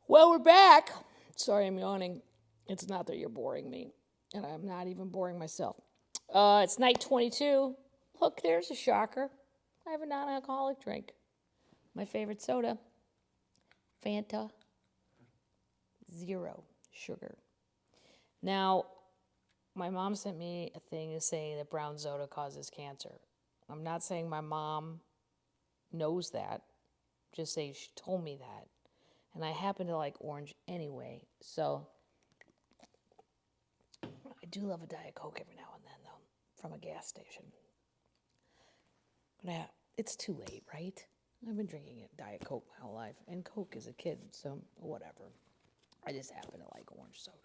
Well, we're back. Sorry, I'm yawning. It's not that you're boring me, and I'm not even boring myself. It's night 22. Look, there's a shocker. I have a non-alcoholic drink. My favorite soda, Fanta, 0 sugar. Now, my mom sent me a thing saying that brown soda causes cancer. I'm not saying my mom knows that. Just saying she told me that. And I happen to like orange anyway. So I do love a Diet Coke every now and then, though, from a gas station. But it's too late, right? I've been drinking Diet Coke my whole life. And Coke as a kid, so whatever. I just happen to like orange soda.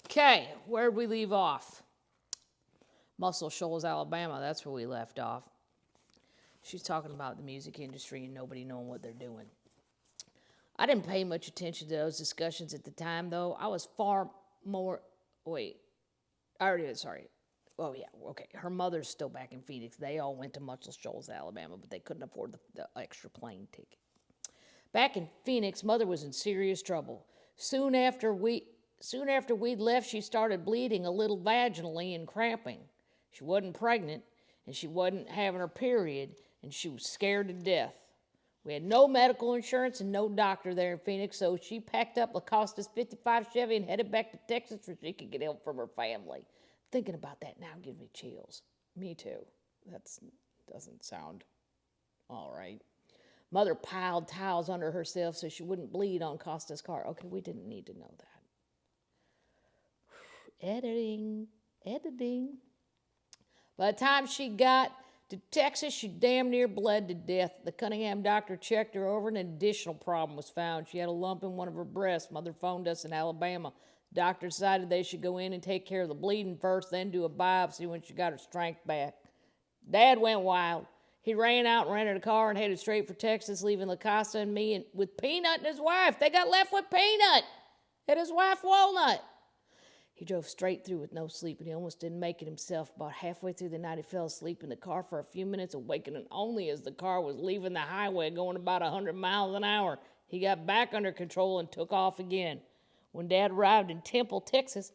Okay, where'd we leave off? Muscle Shoals, Alabama. That's where we left off. She's talking about the music industry and nobody knowing what they're doing. I didn't pay much attention to those discussions at the time, though. I was far more... Wait. I already did, sorry. Oh, yeah, okay. Her mother's still back in Phoenix. They all went to Muscle Shoals, Alabama, but they couldn't afford the extra plane ticket. Back in Phoenix, Mother was in serious trouble. Soon after we'd left, she started bleeding a little vaginally and cramping. She wasn't pregnant, and she wasn't having her period, and she was scared to death. We had no medical insurance and no doctor there in Phoenix, so she packed up Costa's 55 Chevy and headed back to Texas where she could get help from her family. Thinking about that now gives me chills. Me too. That doesn't sound all right. Mother piled towels under herself so she wouldn't bleed on Costa's car. Okay, we didn't need to know that. Editing. By the time she got to Texas, she damn near bled to death. The Cunningham doctor checked her over and an additional problem was found. She had a lump in one of her breasts. Mother phoned us in Alabama. The doctor decided they should go in and take care of the bleeding first, then do a biopsy when she got her strength back. Dad went wild. He ran out and rented a car and headed straight for Texas, leaving Costa and me with Peanut and his wife. They got left with Peanut and his wife Walnut. He drove straight through with no sleep, and he almost didn't make it himself. About halfway through the night, he fell asleep in the car for a few minutes, awakening only as the car was leaving the highway going about 100 miles an hour. He got back under control and took off again. When Dad arrived in Temple, Texas,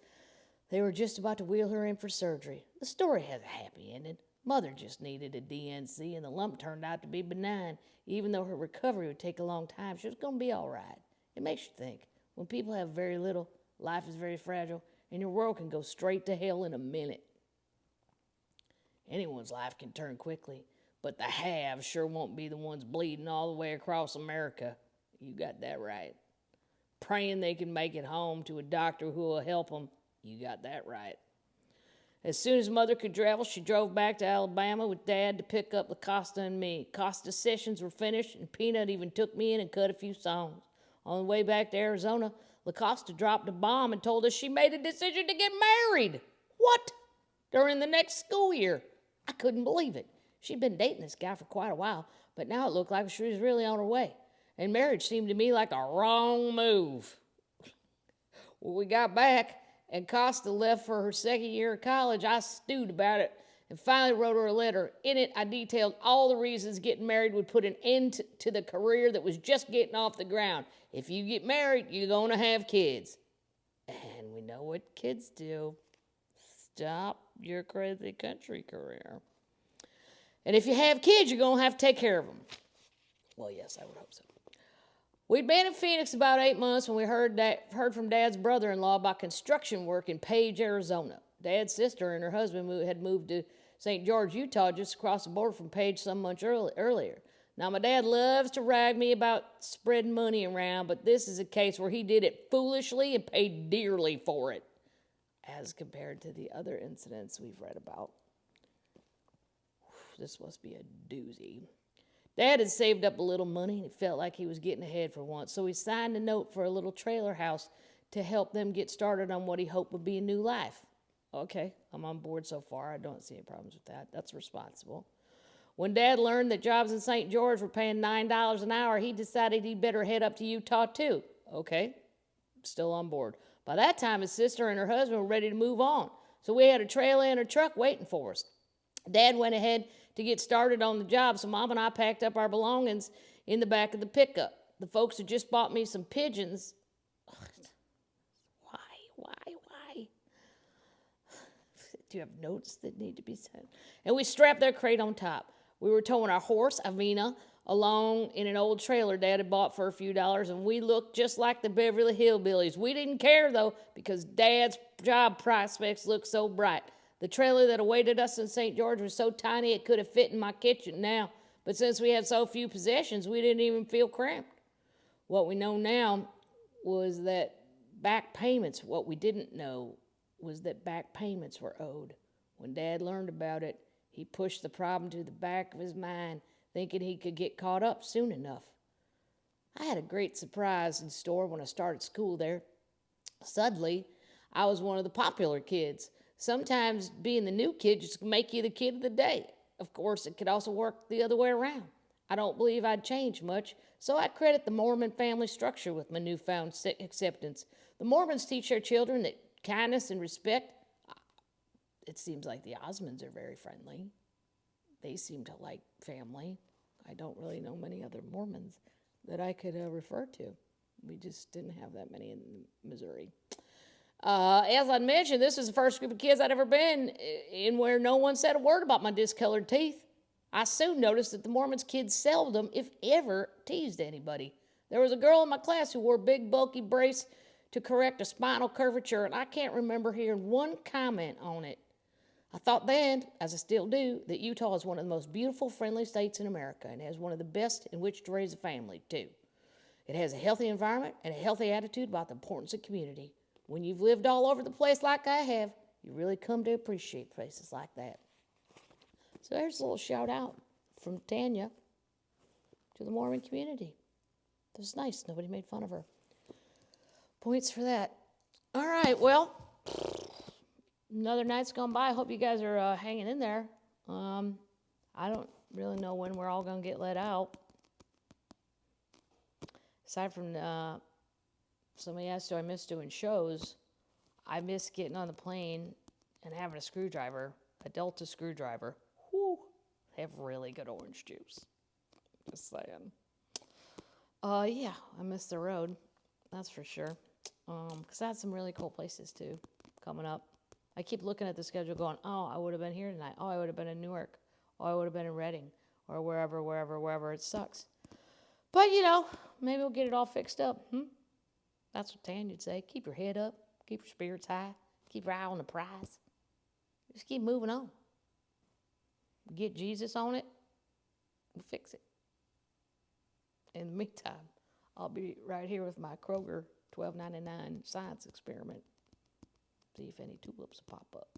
they were just about to wheel her in for surgery. The story has a happy ending. Mother just needed a DNC, and the lump turned out to be benign. Even though her recovery would take a long time, she was going to be all right. It makes you think. When people have very little, life is very fragile, and your world can go straight to hell in a minute. Anyone's life can turn quickly, but the haves sure won't be the ones bleeding all the way across America. You got that right. Praying they can make it home to a doctor who will help them. You got that right. As soon as Mother could travel, she drove back to Alabama with Dad to pick up Costa and me. Costa's sessions were finished, and Peanut even took me in and cut a few songs. On the way back to Arizona, Costa dropped a bomb and told us she made a decision to get married. What? During the next school year. I couldn't believe it. She'd been dating this guy for quite a while, but now it looked like she was really on her way. And marriage seemed to me like a wrong move. When we got back and Costa left for her second year of college, I stewed about it and finally wrote her a letter. In it, I detailed all the reasons getting married would put an end to the career that was just getting off the ground. If you get married, you're going to have kids. And we know what kids do. Stop your crazy country career. And if you have kids, you're going to have to take care of them. Well, yes, I would hope so. We'd been in Phoenix about 8 months when we heard from Dad's brother-in-law about construction work in Page, Arizona. Dad's sister and her husband had moved to St. George, Utah, just across the border from Page some months earlier. Now, my dad loves to rag me about spreading money around, but this is a case where he did it foolishly and paid dearly for it, as compared to the other incidents we've read about. This must be a doozy. Dad had saved up a little money, and he felt like he was getting ahead for once, so he signed a note for a little trailer house to help them get started on what he hoped would be a new life. Okay, I'm on board so far. I don't see any problems with that. That's responsible. When Dad learned that jobs in St. George were paying $9 an hour, he decided he'd better head up to Utah too. Okay, still on board. By that time, his sister and her husband were ready to move on, so we had a trailer and a truck waiting for us. Dad went ahead to get started on the job, so Mom and I packed up our belongings in the back of the pickup. The folks had just bought me some pigeons. Why? Do you have notes that need to be said? And we strapped their crate on top. We were towing our horse, Avina, along in an old trailer Dad had bought for a few dollars, and we looked just like the Beverly Hillbillies. We didn't care, though, because Dad's job prospects looked so bright. The trailer that awaited us in St. George was so tiny it could have fit in my kitchen now, but since we had so few possessions, we didn't even feel cramped. What we know now was that back payments, what we didn't know was that back payments were owed. When Dad learned about it, he pushed the problem to the back of his mind, thinking he could get caught up soon enough. I had a great surprise in store when I started school there. Suddenly, I was one of the popular kids. Sometimes being the new kid just make you the kid of the day. Of course, it could also work the other way around. I don't believe I'd changed much, so I credit the Mormon family structure with my newfound acceptance. The Mormons teach their children that kindness and respect. It seems like the Osmonds are very friendly. They seem to like family. I don't really know many other Mormons that I could refer to. We just didn't have that many in Missouri. As I mentioned, this is the first group of kids I'd ever been in where no one said a word about my discolored teeth. I soon noticed that the Mormons kids seldom, if ever, teased anybody. There was a girl in my class who wore a big, bulky brace to correct a spinal curvature, and I can't remember hearing one comment on it. I thought then, as I still do, that Utah is one of the most beautiful, friendly states in America and has one of the best in which to raise a family, too. It has a healthy environment and a healthy attitude about the importance of community. When you've lived all over the place like I have, you really come to appreciate places like that. So there's a little shout out from Tanya to the Mormon community. It was nice. Nobody made fun of her. Points for that. All right, well, another night's gone by. I hope you guys are hanging in there. I don't really know when we're all going to get let out. Aside from somebody asked, do I miss doing shows? I miss getting on the plane and having a screwdriver, a Delta screwdriver. Whew, they have really good orange juice. Just saying. Yeah, I miss the road. That's for sure. Because I had some really cool places, too, coming up. I keep looking at the schedule going, oh, I would have been here tonight. Oh, I would have been in Newark. Oh, I would have been in Reading. Or wherever. It sucks. But, maybe we'll get it all fixed up. That's what Tanya'd say. Keep your head up. Keep your spirits high. Keep your eye on the prize. Just keep moving on. Get Jesus on it. We'll fix it. In the meantime, I'll be right here with my Kroger $12.99 science experiment. See if any tulips pop up.